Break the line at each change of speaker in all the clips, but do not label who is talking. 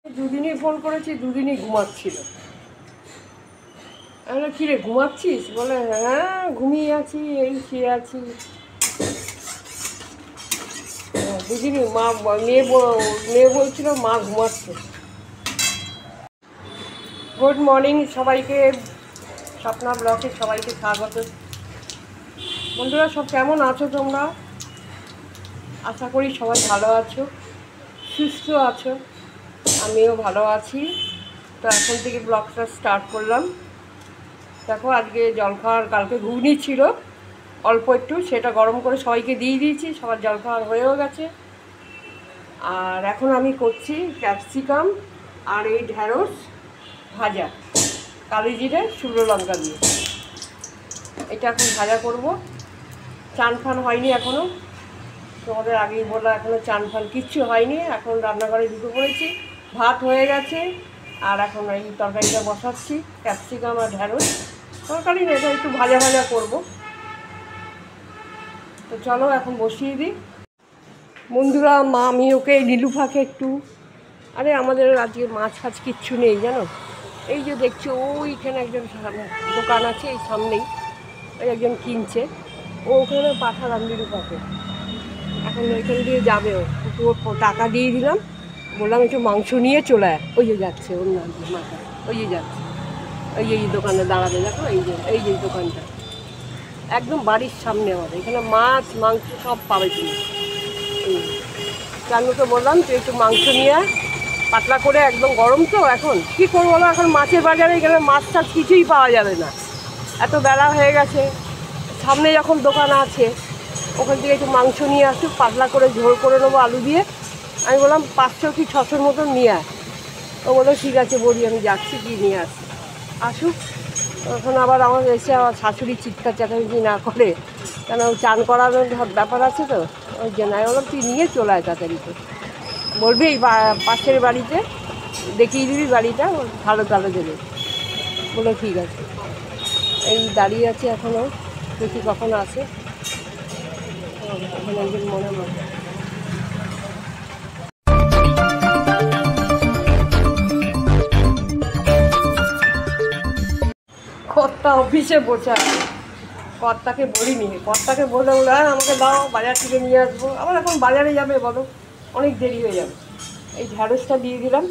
দুদিনই phone করেছি, দুদিনই ঘুমাচ্ছিল। আমি কী রে ঘুমাচ্ছিস? বলে হ্যাঁ ঘুমিয়ে আছি, এই শুয়ে আছি। দুদিনই মা মেয়ে বলছিল মা ঘুমাচ্ছে। গুড মর্নিং সবাইকে, স্বপ্না ব্লগে সবাইকে স্বাগত। বন্ধুরা সব কেমন আছো তোমরা? আশা করি সবাই ভালো আছো, সুস্থ আছো। আমিও ভালো আছি। তো এখন থেকে ব্লগটা স্টার্ট করলাম। দেখো আজকে জলখাবার, কালকে ঘুগনি ছিল অল্প একটু, সেটা গরম করে সবাইকে দিয়ে দিয়েছি, সবার জলখাবার হয়েও গেছে। আর এখন আমি করছি ক্যাপসিকাম আর এই ঢ্যাঁড়স ভাজা, কালি জিরে শুকনো লঙ্কা দিয়ে। এটা এখন ভাজা করব। চান ফান হয়নি এখনও, তোমাদের আগেই বলা, এখনও চান ফান কিচ্ছু হয়নি। এখন রান্নাঘরে ঢুকে পড়েছি, ভাত হয়ে গেছে। আর এখন এই তরকারিটা বসাচ্ছি, ক্যাপসিকাম আর ঢ্যাঁড়স তরকারি না, এটা একটু ভাজা ভাজা করবো। তো চলো এখন বসিয়ে দিই। বন্ধুরা আমি ওকে নীলুফাকে একটু, আরে আমাদের আজকে মাছ ফাছ কিচ্ছু নেই জানো। এই যে দেখছো ওইখানে একজন দোকান আছে এই সামনেই, ওই একজন কিনছে, ও ওখানে পাঠালাম নীলুফাকে। এখন ওইখান দিয়ে যাবে, ও টাকা দিয়ে দিলাম, বললাম একটু মাংস নিয়ে চলে আয়। ওই যে যাচ্ছে ওর নাম মাথা, ওই যে যাচ্ছে, ওই যে দোকানে দাঁড়াবে, দেখো এই যে দোকানটা একদম বাড়ির সামনে আমাদের। এখানে মাছ মাংস সব পাবে তুমি। চানুকে বললাম তুই একটু মাংস নিয়ে আয়, পাতলা করে, একদম গরম তো এখন কী করবো বলো, এখন মাছের বাজারে এখানে মাছ টাছ কিছুই পাওয়া যাবে না, এত বেলা হয়ে গেছে। সামনে যখন দোকান আছে ওখান থেকে একটু মাংস নিয়ে আসুক, পাতলা করে ঝোল করে নেবো আলু দিয়ে। আমি বললাম 500 কি 600 মতন নিয়ে আয়। ও বললো ঠিক আছে বলি, আমি যাচ্ছি, কি নিয়ে আসুক। তখন আবার আমার এসে আমার শাশুড়ি চিৎকার চেঁচামেচি না করে, কেন চান করানোর ব্যাপার আছে তো, ওই জন্য আমি বললাম তুই নিয়ে চলে আয় তাড়াতাড়ি। তো বলবি এই পাশের বাড়িতে দেখিয়ে দিবি বাড়িটা, ভালো ভালো দেবে। বলে ঠিক আছে। এই দাঁড়িয়ে আছে এখনও, দেখি কখন আসে। এখন একজন মনে মনে কর্তা অফিসে বসে আছে, কর্তাকে বলিনি, কর্তাকে বলে হ্যাঁ আমাকে দাও, বাজার থেকে নিয়ে আসবো। আবার এখন বাজারে যাবে বলো, অনেক দেরি হয়ে যাবে। এই ঢ্যাঁড়সটা দিয়ে দিলাম,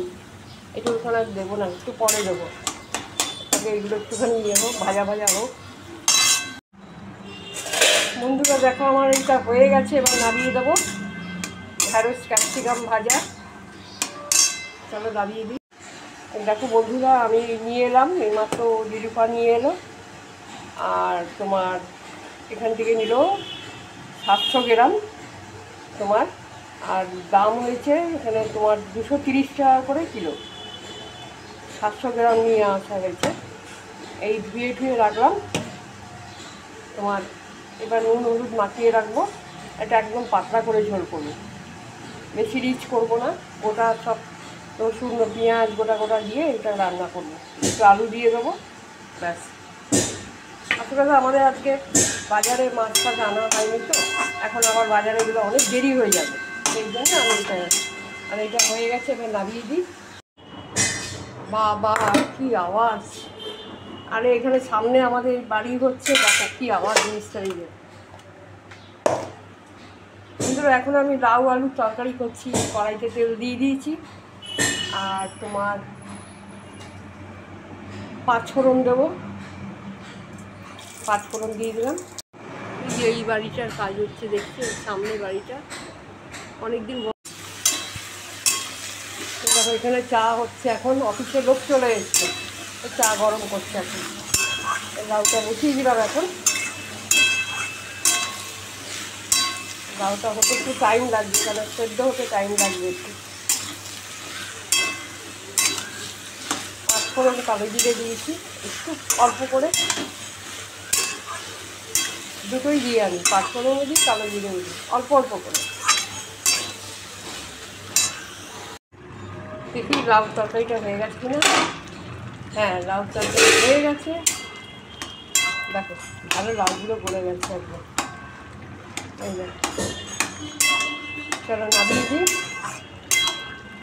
একটু ওখানে দেবো না, একটু পরে দেবো। তবে এগুলো একটুখানি ইয়ে হোক, ভাজা ভাজা হোক। বন্ধুরা দেখো আমার এইটা হয়ে গেছে, এবার নামিয়ে দেবো। ঢ্যাঁড়স ক্যাপসিকাম ভাজা, চলো নামিয়ে দিই। দেখো বন্ধুরা আমি নিয়ে এলাম, এইমাত্র নীলুফা নিয়ে এলো। আর তোমার এখান থেকে নিল 700 গ্রাম তোমার, আর দাম হয়েছে এখানে তোমার 230 টাকা করে কিলো। 700 গ্রাম নিয়ে আসা হয়েছে। এই ধুয়ে ধুয়ে রাখলাম তোমার। এবার নুন হলুদ মাখিয়ে রাখবো। এটা একদম পাতলা করে ঝোল করবো, বেশি রিচ করবো না। গোটা সব রসুন পেঁয়াজ গোটা গোটা দিয়ে এটা রান্না করবো, একটু আলু দিয়ে দেবো, ব্যাস। আসলে আমাদের আজকে বাজারে মাছ ফাছ আনা হয়নি তো, এখন আবার বাজারে এগুলো অনেক দেরি হয়ে যাবে, সেই জন্য আমি এটা, আর এটা হয়ে গেছে, এবার নামিয়ে দিই। বাবা কী আওয়াজ! আরে এখানে সামনে আমাদের বাড়ি হচ্ছে, দেখো কী আওয়াজ জিনিসটা। কিন্তু এখন আমি লাউ আলুর তরকারি করছি, কড়াইতে তেল দিয়ে দিয়েছি। আর তোমার 5 ফোড়ন দেবো, 5 ফোড়ন দিয়ে দিলাম। এই যে এই বাড়িটার কাজ হচ্ছে দেখছি, সামনে বাড়িটা অনেকদিন। দেখো এখানে চা হচ্ছে, এখন অফিসে লোক চলে এসছে, চা গরম করছে। এখন লাউটা বসিয়ে দিলাম। এখন লাউটা হতে একটু টাইম লাগবে, কেন সেদ্ধ হতে টাইম লাগবে একটু। 5 ফোড়ন কালো জিরে দিয়েছি একটু অল্প করে, দুটোই দিয়ে আমি 5 ফোড়নও দিই, কালো জিরেও দিই, অল্প অল্প করে। দেখি লাউ তরকারিটা হয়ে গেছে কিনা। হ্যাঁ লাউ তরকারি হয়ে গেছে, দেখো ভালো লাউগুলো গলে গেছে একদম। চলো নামিয়ে দিই,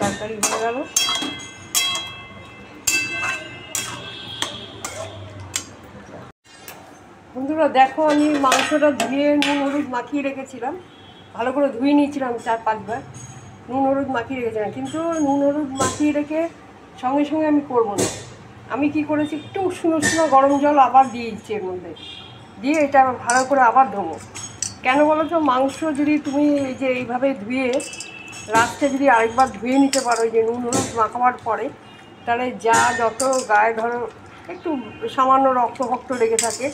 তরকারি হয়ে গেল। বন্ধুরা দেখো, আমি মাংসটা ধুয়ে নুন হলুদ মাখিয়ে রেখেছিলাম, ভালো করে ধুয়ে নিয়েছিলাম 4-5 বার, নুন হলুদ মাখিয়ে রেখেছিলাম। কিন্তু নুন হলুদ মাখিয়ে রেখে সঙ্গে সঙ্গে আমি করবো না। আমি কি করেছি, একটু উষ্ণ উষ্ণ গরম জল আবার দিয়ে দিচ্ছি এর মধ্যে, দিয়ে এটা ভালো করে আবার ধোবো। কেন বলো তো, মাংস যদি তুমি এই যে এইভাবে ধুয়ে লাস্টে যদি আরেকবার ধুয়ে নিতে পারো এই যে নুন হলুদ মাখাবার পরে, তাহলে যা যত গায়ে ধরো একটু সামান্য রক্ত লেগে থাকে,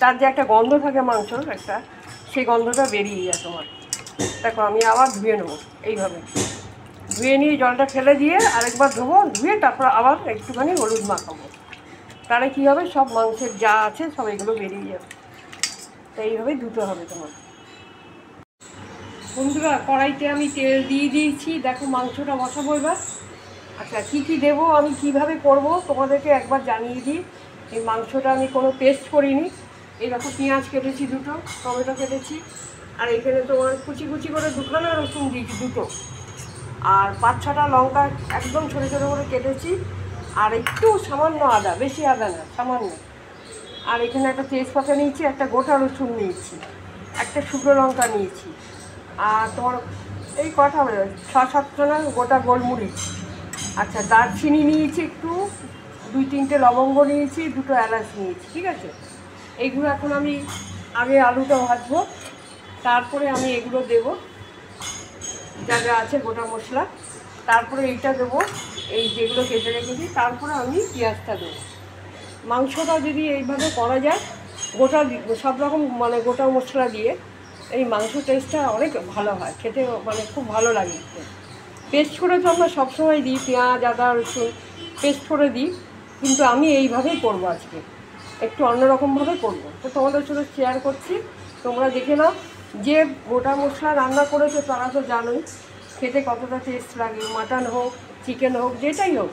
তার যে একটা গন্ধ থাকে মাংসর একটা, সেই গন্ধটা বেরিয়ে যায় তোমার। দেখো আমি আবার ধুয়ে নেবো, এইভাবে ধুয়ে নিয়ে জলটা ফেলে দিয়ে আরেকবার ধোবো, ধুয়ে তারপর আবার একটুখানি হলুদ মাখাবো। তাহলে কী হবে, সব মাংসের যা আছে সব এগুলো বেরিয়ে যাবে। তো এইভাবেই ধুতে হবে তোমার। বন্ধুরা কড়াইতে আমি তেল দিয়ে দিয়েছি, দেখো মাংসটা বসাবো এবার। আচ্ছা কী কী দেবো, আমি কিভাবে করব তোমাদেরকে একবার জানিয়ে দিই। এই মাংসটা আমি কোনো পেস্ট করিনি। এই দেখো পেঁয়াজ কেটেছি দুটো, টমেটো কেটেছি, আর এখানে তোমার কুচি কুচি করে দুখানা রসুন দিয়েছি দুটো, আর 5-6টা লঙ্কা একদম ছোটো ছোটো করে কেটেছি, আর একটু সামান্য আদা, বেশি আদা না সামান্য। আর এখানে একটা তেজপাতা নিয়েছি, একটা গোটা রসুন নিয়েছি, একটা শুকনো লঙ্কা নিয়েছি, আর তোমার এই কটা হবে 6-7টা গোটা গোলমরিচ। আচ্ছা দারচিনি নিয়েছি একটু, 2-3টে লবঙ্গ নিয়েছি, 2টো এলাচ নিয়েছি, ঠিক আছে। এইগুলো এখন আমি আগে আলুটা ভাজবো, তারপরে আমি এগুলো দেবো যা যা আছে গোটা মশলা, তারপরে এইটা দেবো, এই যেগুলো কেটে রেখেছি, তারপরে আমি পেঁয়াজটা দেবো। মাংসটা যদি এইভাবে করা যায় গোটা সব রকম মানে গোটা মশলা দিয়ে, এই মাংস টেস্টটা অনেক ভালো হয় খেতে, মানে খুব ভালো লাগে। পেস্ট করে তো আমরা সবসময় দিই, পেঁয়াজ আদা রসুন পেস্ট করে দিই, কিন্তু আমি এইভাবেই করবো আজকে, একটু অন্যরকমভাবে করবো। তো তোমাদের সাথে শেয়ার করছি, তোমরা দেখে নাও। যে গোটা মশলা রান্না করেছে তারা তো জানোই খেতে কতটা টেস্ট লাগে, মাটন হোক চিকেন হোক যেটাই হোক,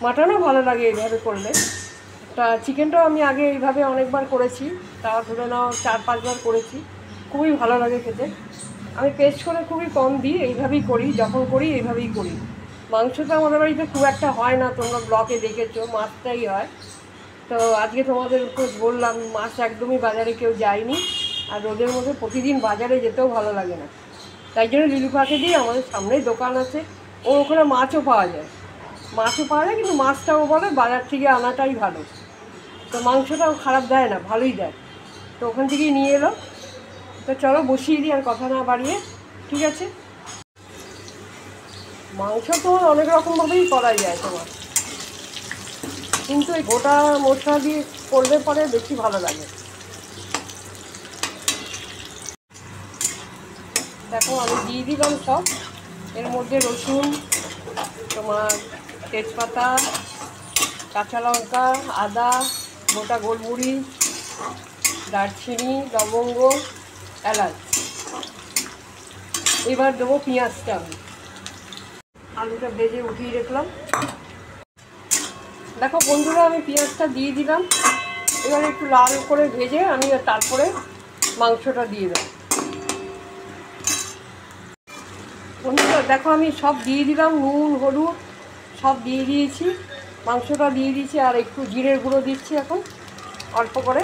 মাটনও ভালো লাগে এইভাবে করলে। তা চিকেনটাও আমি আগে এইভাবে অনেকবার করেছি, তাও ধরে নাও 4-5 বার করেছি, খুবই ভালো লাগে খেতে। আমি পেস্ট করে খুবই কম দিই, এইভাবেই করি, যখন করি এইভাবেই করি। মাংসটা আমাদের বাড়িতে খুব একটা হয় না, তোমরা ব্লকে দেখেছো মাছটাই হয়। তো আজকে তোমাদের উপর বললাম, মাছ একদমই বাজারে কেউ যায়নি, আর রোদের মধ্যে প্রতিদিন বাজারে যেতেও ভালো লাগে না, তাই জন্য লিলুপাকে দিয়ে আমাদের সামনেই দোকান আছে, ওখানে মাছও পাওয়া যায়, কিন্তু মাছটাও বলে বাজার থেকে আনাটাই ভালো। তো মাংসটাও খারাপ দেয় না, ভালোই দেয়, তো ওখান থেকেই নিয়ে এলো। তো চলো বসিয়ে দিই আর কথা না বাড়িয়ে, ঠিক আছে। মাংস তো অনেক রকমভাবেই করা যায় তোমার, কিন্তু এই গোটা মশলা দিয়ে করলে পরে বেশি ভালো লাগে। দেখো আমি দিয়ে দিলাম সব, এর মধ্যে রসুন, তোমার তেজপাতা, কাঁচা লঙ্কা, আদা, গোটা গোলমরিচ, দারচিনি, লবঙ্গ, এলাচ। এবার দেবো পেঁয়াজটা, আমি আলুটা ভেজে উঠিয়ে রাখলাম। দেখো বন্ধুরা আমি পেঁয়াজটা দিয়ে দিলাম, এবার একটু লাল করে ভেজে আমি তারপরে মাংসটা দিয়ে দেবো। বন্ধুরা দেখো আমি সব দিয়ে দিলাম, নুন হলুদ সব দিয়ে দিয়েছি, মাংসটা দিয়ে দিয়েছি, আর একটু জিরের গুঁড়ো দিচ্ছি এখন অল্প করে।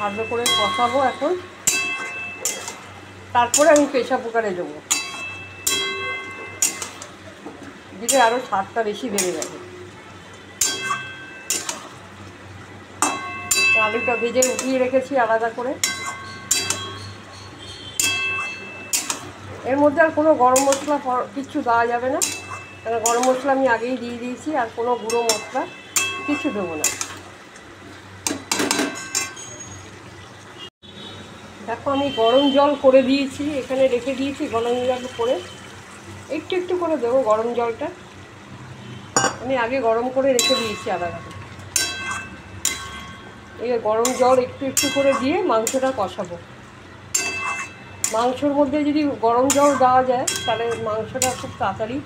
ভালো করে কষাবো এখন, তারপরে আমি প্রেসার কুকারে দেবো, দিলে আরও স্বাদটা বেশি বেড়ে যাবে। আলুটা ভেজে উঠিয়ে রেখেছি আলাদা করে। এর মধ্যে আর কোনো গরম মশলা কিছু দেওয়া যাবে না, কারণ গরম মশলা আমি আগেই দিয়ে দিয়েছি, আর কোনো গুঁড়ো মশলা কিছু দেবো না। দেখো আমি গরম জল করে দিয়েছি, এখানে রেখে দিয়েছি গরম জল করে, একটু একটু করে দেবো গরম জলটা, আমি আগে গরম করে রেখে দিয়েছি আলাদা করে। এই গরম জল একটু একটু করে দিয়ে মাংসটা কষাবো। মাংসর মধ্যে যদি গরম জল দেওয়া যায় তাহলে মাংসটা খুব তাড়াতাড়ি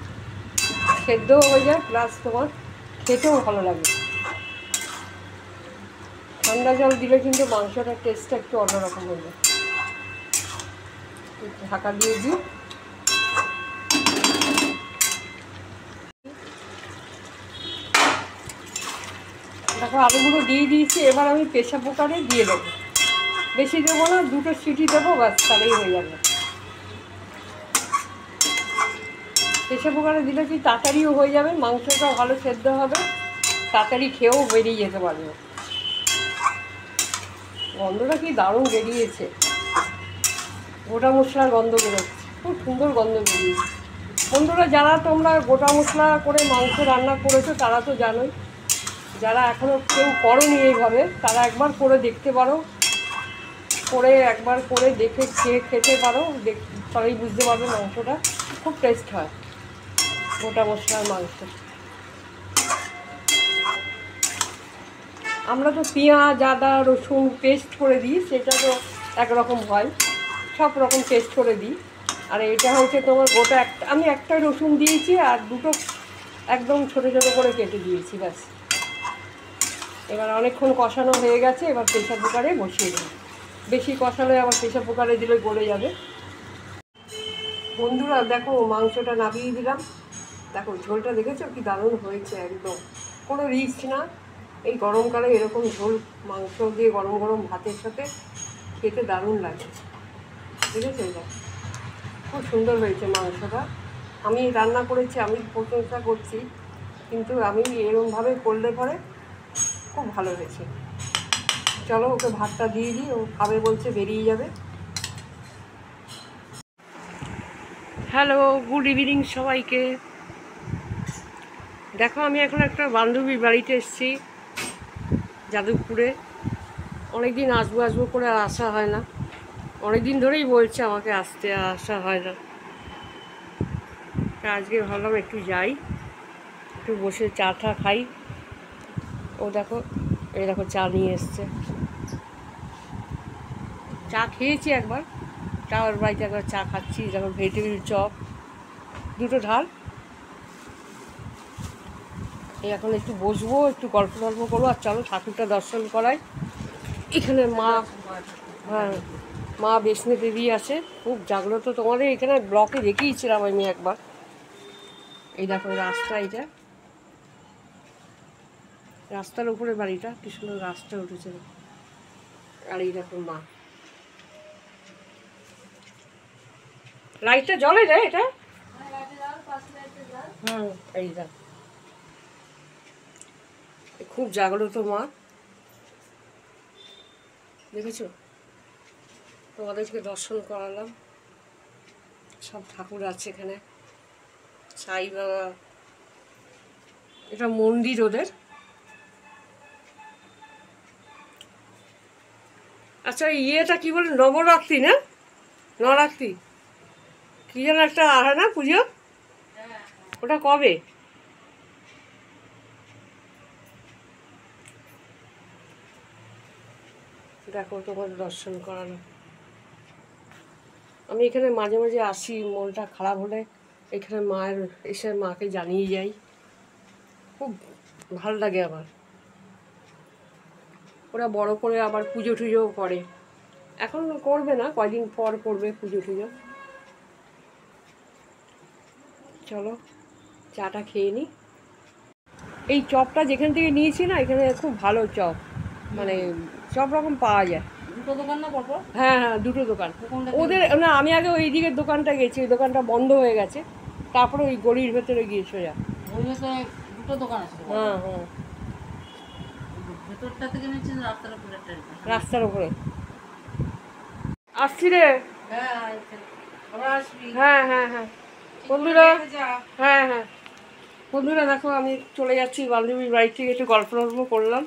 সেদ্ধও হয়ে যায়, প্লাস তোমার খেতেও ভালো লাগে। ঠান্ডা জল দিলে কিন্তু মাংসটার টেস্টটা একটু অন্যরকম হয়ে যায়। ঢাকা দিয়ে দিই, দেখো আলুগুলো দিয়ে দিয়েছি, এবার আমি প্রেসার কুকারে দিয়ে দেবো। বেশি দেবো না, 2টো সিটি দেবো, ব্যাস তাহলেই হয়ে যাবে। প্রেসার কুকারে দিলে কি তাড়াতাড়িও হয়ে যাবে, মাংসটা ভালো সেদ্ধ হবে, তাড়াতাড়ি খেয়েও বেরিয়ে যেতে পারবে। গন্ধটা কি দারুণ বেরিয়েছে, গোটা মশলার গন্ধ বেরোচ্ছে, খুব সুন্দর গন্ধ বেরিয়েছে। বন্ধুরা, যারা তোমরা গোটা মশলা করে মাংস রান্না করেছো তারা তো জানোই, যারা এখনও কেউ করোনি এইভাবে তারা একবার করে দেখতে পারো, একবার করে দেখে খেতে পারো, তাহলেই বুঝতে পারবে মাংসটা খুব টেস্ট হয় গোটা মশলার মাংস। আমরা তো পেঁয়াজ, আদা, রসুন পেস্ট করে দিই, সেটা তো একরকম হয়, সব রকম পেস্ট করে দিই। আর এটা হচ্ছে তোমার গোটা আমি একটা রসুন দিয়েছি আর 2টো একদম ছোটো ছোটো করে কেটে দিয়েছি, ব্যাস। এবার অনেকক্ষণ কষানো হয়ে গেছে, এবার প্রেসার কুকারে বসিয়ে দিই। বেশি কষালে আবার প্রেসার কুকারে দিলে গলে যাবে। বন্ধুরা দেখো, মাংসটা নামিয়ে দিলাম। দেখো ঝোলটা দেখেছো কি দারুণ হয়েছে, একদম কোনো রিস্ক না। এই গরমকালে এরকম ঝোল মাংস দিয়ে গরম গরম ভাতের সাথে খেতে দারুণ লাগে, দেখেছো? এটা খুব সুন্দর হয়েছে মাংসটা। আমি রান্না করেছি, আমি প্রশংসা করছি, কিন্তু আমি এরকমভাবে করলে পরে খুব ভালো হয়েছে। চলো ওকে ভাতটা দিয়ে দিই, ও খাবে বলছে, বেরিয়ে যাবে। হ্যালো, গুড ইভিনিং সবাইকে। দেখো আমি এখন একটা বান্ধবীর বাড়িতে এসেছি, যাদবপুরে। অনেক দিন আসবো করে আসা হয় না, অনেক দিন ধরেই বলছে আমাকে আসা হয় না। তা আজকে ভাবলাম একটু যাই, একটু বসে চা খাই। ও দেখো, এই দেখো চা নিয়ে এসছে। চা খেয়েছি একবার, ওর বাড়িতে একবার চা খাচ্ছি। দেখো ভেজিটেবিল চপ 2টো ঢাল। এখন একটু বসবো, একটু গল্প করবো। আর চলো ঠাকুরটা দর্শন করাই। এখানে মা বৈষ্ণো দেবী আছে, খুব জাগ্রত। তোমাদের এখানে ব্লকে দেখিয়েছিলাম আমি একবার। এই দেখো রাস্তা, এটা রাস্তার উপরে বাড়িটা, কি সুন্দর রাস্তা উঠেছে। আর এই দেখো মা, লাইটটা জ্বলে যায় এটা। এই দেখো, খুব জাগ্রত মা, দেখেছো? তোমাদেরকে দর্শন করালাম। সব ঠাকুর আছে এখানে, সাই বাবা, এটা মন্দির ওদের। আচ্ছা ইয়েটা কি বলে, নবরাত্রি না, নবরাত্রি কি যেন একটা হয় না পুজো, ওটা কবে? দেখো তোমাদের দর্শন করানো। আমি এখানে মাঝে মাঝে আসি, মনটা খারাপ হলে এখানে এসে মাকে জানিয়ে যাই, খুব ভালো লাগে আমার। ওরা বড় করে আবার পুজো টুজোও করে, এখন করবে না, কয়দিন পর করবে পুজো টুজো। চলো চাটা খেয়ে নিই। এই চপটা যেখান থেকে নিয়েছি না, এখানে খুব ভালো চপ, মানে সব রকম পাওয়া যায়।
2টো দোকান না পরপর?
হ্যাঁ, 2টো দোকান ওদের। না, আমি আগে ওই দিকের দোকানটা গেছি, ওই দোকানটা বন্ধ হয়ে গেছে, তারপরে ওই গলির ভেতরে গিয়ে সোজা।
ওই ভেতরে 2টো দোকান আছে।
হ্যাঁ,
ভেতরটা থেকে নিচ্ছে রাস্তার উপরে,
রাস্তার উপরে। আসছি রে। হ্যাঁ বন্ধুরা, হ্যাঁ বন্ধুরা দেখো, আমি চলে যাচ্ছি বান্ধবীর বাড়ি থেকে, একটু গল্প করলাম,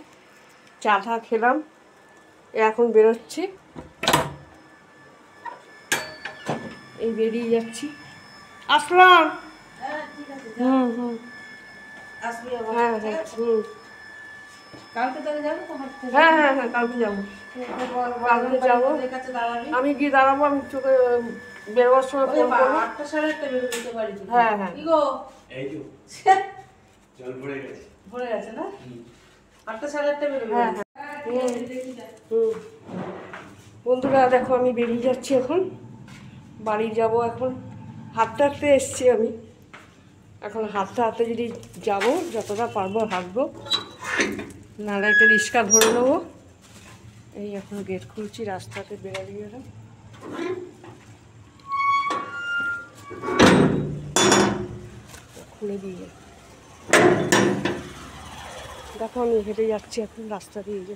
চা খেলাম, এখন বেরোচ্ছি, এই বেরিয়ে যাচ্ছি। আসলাম। হ্যাঁ কালকে যাবো। আমি গিয়ে দাঁড়াবো, আমি চোখে বেরোবার সময় ফোন করবো।
8টা 8:30 বেরোতে পারি।
হ্যাঁ
কি গো,
এই তো জল পড়ে গেছে।
ভরে গেছে না? 8টা 8:30 বেরোবে।
হ্যাঁ। বন্ধুরা দেখো, আমি বেরিয়ে যাচ্ছি এখন, বাড়ি যাব এখন। হাঁটতে এসছি আমি, এখন হাঁটতে যদি যাবো, যতটা পারবো হাঁটবো। নাহলে একটা রিক্সা ধরে নেবো। এই এখন গেট খুলছি, রাস্তাতে বেরিয়ে গেলাম। খুলে দিয়ে দেখো আমি হেঁটে যাচ্ছি এখন রাস্তা দিয়ে, যে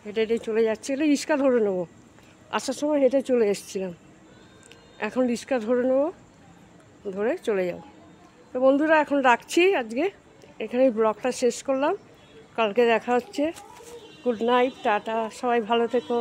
হেঁটে হেঁটে চলে যাচ্ছি। এলে রিক্সা ধরে নেবো, আসার সময় হেঁটে চলে এসেছিলাম, এখন রিক্সা ধরে নেবো, ধরে চলে যাব। তো বন্ধুরা এখন রাখছি, আজকে এখানেই ব্লগটা শেষ করলাম। কালকে দেখা হচ্ছে। গুড নাইট, টাটা, সবাই ভালো থেকো।